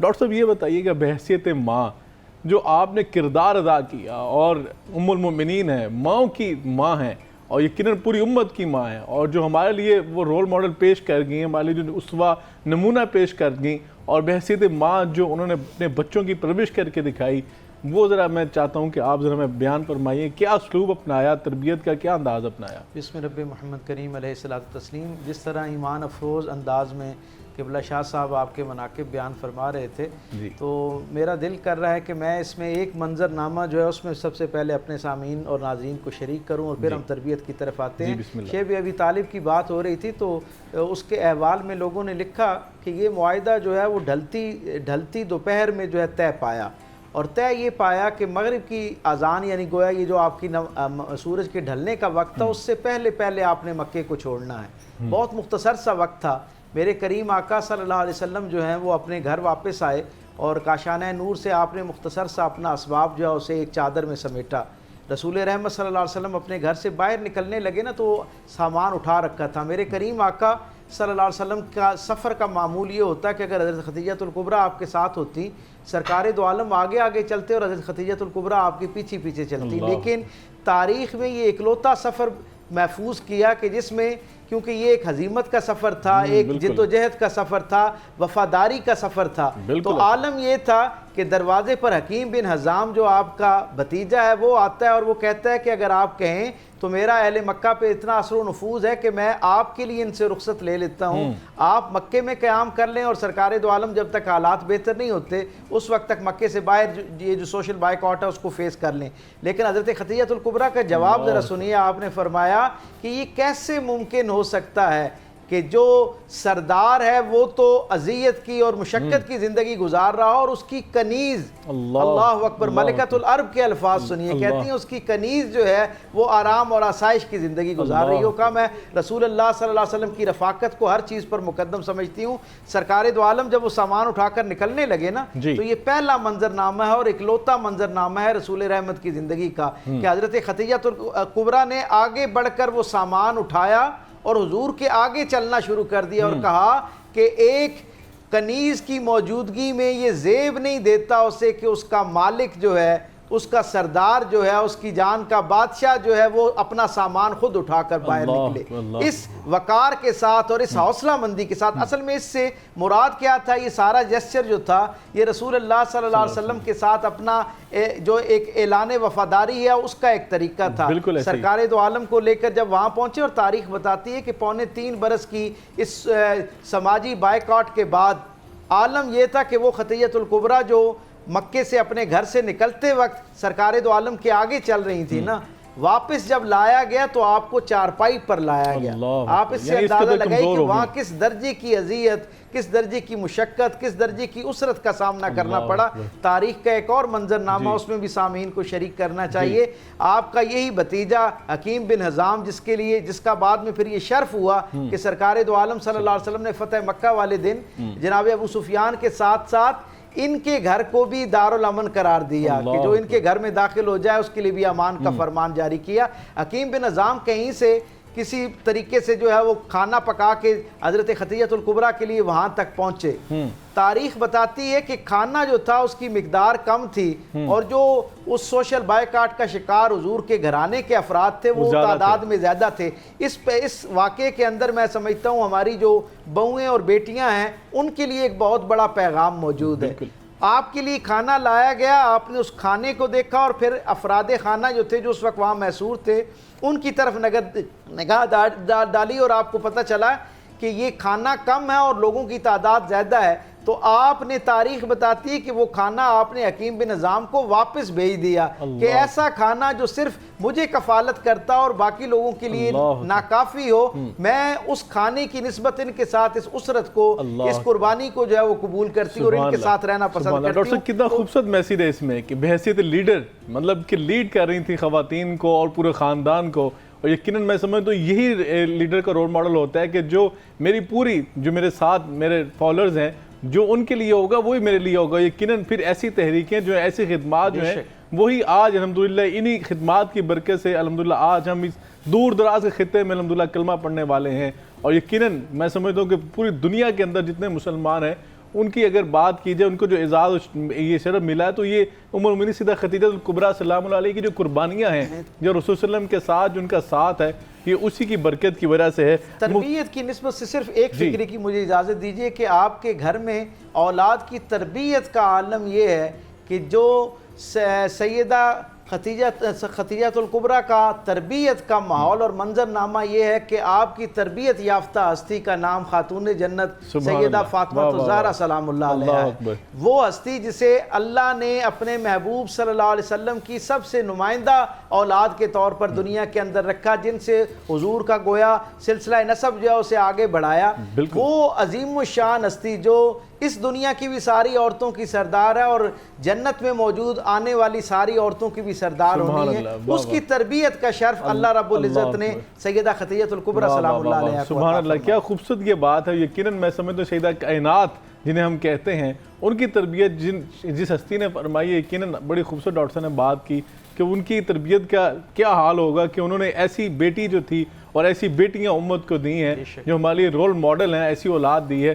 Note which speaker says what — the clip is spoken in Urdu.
Speaker 1: ڈاکٹر صاحب یہ بتائیے کہ بحیثیت ماں جو آپ نے کردار ادا کیا اور ام المؤمنین ہیں، ماؤں کی ماں ہیں اور یقیناً پوری امت کی ماں ہیں، اور جو ہمارے لیے وہ رول ماڈل پیش کر گئی ہیں، ہمارے لیے جو اسوہ نمونہ پیش کر گئیں، اور بحیثیت ماں جو انہوں نے اپنے بچوں کی پرورش کر کے دکھائی، وہ ذرا میں چاہتا ہوں کہ آپ ذرا میں بیان فرمائیے کیا اسلوب اپنایا، تربیت کا کیا انداز اپنایا؟
Speaker 2: بسم رب محمد کریم علیہ الصلوۃ والتسلیم۔ جس طرح ایمان افروز انداز میں قبلہ شاہ صاحب آپ کے مناقب بیان فرما رہے تھے، تو میرا دل کر رہا ہے کہ میں اس میں ایک منظر نامہ جو ہے اس میں سب سے پہلے اپنے سامعین اور ناظرین کو شریک کروں، اور پھر ہم تربیت کی طرف آتے ہیں۔ شیخ ابی طالب کی بات ہو رہی تھی تو اس کے احوال میں لوگوں نے لکھا کہ یہ معاہدہ جو ہے وہ ڈھلتی دوپہر میں جو ہے طے پایا، اور طے یہ پایا کہ مغرب کی اذان یعنی گویا یہ جو آپ کی سورج کے ڈھلنے کا وقت تھا، اس سے پہلے آپ نے مکے کو چھوڑنا ہے۔ بہت مختصر سا وقت تھا۔ میرے کریم آقا صلی اللہ علیہ وسلم جو ہیں وہ اپنے گھر واپس آئے، اور کاشانہ نور سے آپ نے مختصر سا اپنا اسباب جو ہے اسے ایک چادر میں سمیٹا۔ رسول رحمت صلی اللہ علیہ وسلم اپنے گھر سے باہر نکلنے لگے نا، تو سامان اٹھا رکھا تھا۔ میرے کریم آقا صلی اللہ علیہ وسلم کا سفر کا معمول یہ ہوتا ہے کہ اگر حضرت خدیجہ الکبریٰ آپ کے ساتھ ہوتی، سرکار دو عالم آگے آگے چلتے اور حضرت خدیجہ الکبریٰ آپ کے پیچھے پیچھے چلتی، لیکن تاریخ میں یہ اکلوتا سفر محفوظ کیا کہ جس میں، کیونکہ یہ ایک ہزیمت کا سفر تھا، ایک جد و جہد کا سفر تھا، وفاداری کا سفر تھا، تو عالم یہ تھا کہ دروازے پر حکیم بن حزام جو آپ کا بھتیجا ہے وہ آتا ہے، اور وہ کہتا ہے کہ اگر آپ کہیں تو میرا اہل مکہ پہ اتنا اثر و نفوذ ہے کہ میں آپ کے لیے ان سے رخصت لے لیتا ہوں، آپ مکے میں قیام کر لیں، اور سرکار دو عالم جب تک حالات بہتر نہیں ہوتے اس وقت تک مکے سے باہر یہ جو سوشل بائیکاٹ ہے اس کو فیس کر لیں۔ لیکن حضرت خدیجہ الکبریٰ کا جواب ذرا سنیے، آپ نے فرمایا کہ یہ کیسے ممکن ہو سکتا ہے کہ جو سردار ہے وہ تو اذیت کی اور مشقت کی زندگی گزار رہا اور اس کی کنیز، اللہ اکبر، ملکۃ العرب کے الفاظ سنیے، کہتی ہیں اس کی کنیز جو ہے وہ آرام اور آسائش کی زندگی گزار رہی ہو۔ کہا میں رسول اللہ صلی اللہ علیہ وسلم کی رفاقت کو ہر چیز پر مقدم سمجھتی ہوں۔ سرکار دو عالم جب وہ سامان اٹھا کر نکلنے لگے نا، تو یہ پہلا منظر نامہ ہے اور اکلوتا منظر نامہ ہے رسول رحمت کی زندگی کا کہ حضرت خدیجہ الکبریٰ نے آگے بڑھ کر وہ سامان اٹھایا اور حضور کے آگے چلنا شروع کر دیا، اور کہا کہ ایک کنیز کی موجودگی میں یہ زیب نہیں دیتا اسے کہ اس کا مالک جو ہے، اس کا سردار جو ہے، اس کی جان کا بادشاہ جو ہے وہ اپنا سامان خود اٹھا کر باہر نکلے، اس وقار کے ساتھ اور اس حوصلہ مندی کے ساتھ۔ اصل میں اس سے مراد کیا تھا؟ یہ سارا جسچر جو تھا یہ رسول اللہ صلی اللہ علیہ وسلم کے ساتھ اپنا جو ایک اعلان وفاداری ہے اس کا ایک طریقہ تھا۔ سرکار دو عالم کو لے کر جب وہاں پہنچے، اور تاریخ بتاتی ہے کہ 3.25 برس کی اس سماجی بائیکاٹ کے بعد عالم یہ تھا کہ وہ خدیجہ الکبریٰ جو مکے سے اپنے گھر سے نکلتے وقت سرکار دو عالم کے آگے چل رہی تھی نا، واپس جب لایا گیا تو آپ کو چارپائی پر لایا گیا۔ آپ اس سے اندازہ لگائی کہ وہاں کس درجے کی اذیت، کس درجے کی مشقت، کس درجے کی اسرت کا سامنا کرنا پڑا۔ تاریخ کا ایک اور منظر نامہ اس میں بھی سامعین کو شریک کرنا چاہیے۔ آپ کا یہی بھتیجا حکیم بن حزام، جس کا بعد میں پھر یہ شرف ہوا کہ سرکار دو عالم صلی اللہ علیہ وسلم نے فتح مکہ والے دن جناب ابو سفیان کے ساتھ ساتھ ان کے گھر کو بھی دارالامن قرار دیا کہ جو ان کے گھر میں داخل ہو جائے اس کے لیے بھی امان کا فرمان جاری کیا۔ حکیم بن حزام کہیں سے کسی طریقے سے جو ہے وہ کھانا پکا کے حضرت خدیجہ الکبریٰ کے لیے وہاں تک پہنچے۔ تاریخ بتاتی ہے کہ کھانا جو تھا اس کی مقدار کم تھی، اور جو اس سوشل بائیکاٹ کا شکار حضور کے گھرانے کے افراد تھے وہ تعداد میں زیادہ تھے۔ اس واقعے کے اندر میں سمجھتا ہوں ہماری جو بہویں اور بیٹیاں ہیں ان کے لیے ایک بہت بڑا پیغام موجود ہے۔ آپ کے لیے کھانا لایا گیا، آپ نے اس کھانے کو دیکھا، اور پھر افراد خانہ جو تھے جو اس وقت وہاں محصور تھے ان کی طرف نگاہ ڈالی، اور آپ کو پتہ چلا کہ یہ کھانا کم ہے اور لوگوں کی تعداد زیادہ ہے، تو آپ نے، تاریخ بتاتی ہے کہ وہ کھانا آپ نے حکیم بن حزام کو واپس بھیج دیا کہ ایسا کھانا جو صرف مجھے کفالت کرتا اور باقی لوگوں کے لیے ناکافی ہو، میں اس کھانے کی نسبت ان کے ساتھ اس اسرت کو، اس قربانی کو جو ہے وہ قبول کرتی اور ان کے ساتھ رہنا پسند کرتی ہوں۔
Speaker 1: ڈاکٹر صاحب کتنا خوبصورت میسیج ہے اس میں کہ بحیثیت لیڈر، مطلب کہ لیڈ کر رہی تھی خواتین کو اور پورے خاندان کو، اور یقیناً میں سمجھتا ہوں یہی لیڈر کا رول ماڈل ہوتا ہے کہ جو میری پوری، جو میرے ساتھ میرے فالوورز ہیں، جو ان کے لیے ہوگا وہی میرے لیے ہوگا۔ یقیناً پھر ایسی تحریکیں جو ہیں، ایسی خدمات جو ہیں، وہی آج الحمدللہ انہی خدمات کی برکت سے الحمدللہ آج ہم اس دور دراز کے خطے میں الحمدللہ کلمہ پڑھنے والے ہیں، اور یقیناً میں سمجھتا ہوں کہ پوری دنیا کے اندر جتنے مسلمان ہیں ان کی اگر بات کی جائے، ان کو جو اعزاز یہ شرف ملا ہے تو یہ ام المؤمنین سیدہ خدیجہ الکبریٰ سلام علیہ کی جو قربانیاں ہیں، جو رسول صلی اللہ علیہ وسلم کے ساتھ جو ان کا ساتھ ہے، یہ اسی کی برکت کی وجہ سے ہے۔
Speaker 2: تربیت کی نسبت سے صرف ایک فکر کی مجھے اجازت دیجئے کہ آپ کے گھر میں اولاد کی تربیت کا عالم یہ ہے کہ جو سیدہ خدیجہ الکبریٰ کا تربیت کا ماحول اور منظر نامہ یہ ہے کہ آپ کی تربیت یافتہ ہستی کا نام خاتون جنت سیدہ فاطمہ الزہرا سلام اللہ علیہا ہے، وہ ہستی جسے اللہ نے اپنے محبوب صلی اللہ علیہ وسلم کی سب سے نمائندہ اولاد کے طور پر دنیا کے اندر رکھا، جن سے حضور کا گویا سلسلہ نسب جو ہے اسے آگے بڑھایا۔ وہ عظیم الشان ہستی جو اس دنیا کی بھی ساری عورتوں کی سردار ہے اور جنت میں موجود آنے والی ساری عورتوں کی بھی سردار ہونی ہے، اس کی تربیت کا شرف اللہ رب العزت نے سیدہ خدیجہ الکبریٰ سلام اللہ علیہا کو
Speaker 1: سبحان اللہ، کیا خوبصورت یہ بات ہے۔ یقیناً میں سمجھتا ہوں سیدہ کائنات جنہیں ہم کہتے ہیں، ان کی تربیت جس ہستی نے فرمائی ہے، یقیناً بڑی خوبصورت ڈاکٹر صاحب نے بات کی کہ ان کی تربیت کا کیا حال ہوگا کہ انہوں نے ایسی بیٹی جو تھی اور ایسی بیٹیاں امت کو دی ہیں جو ہمارے لیے رول ماڈل ہیں، ایسی اولاد دی ہے۔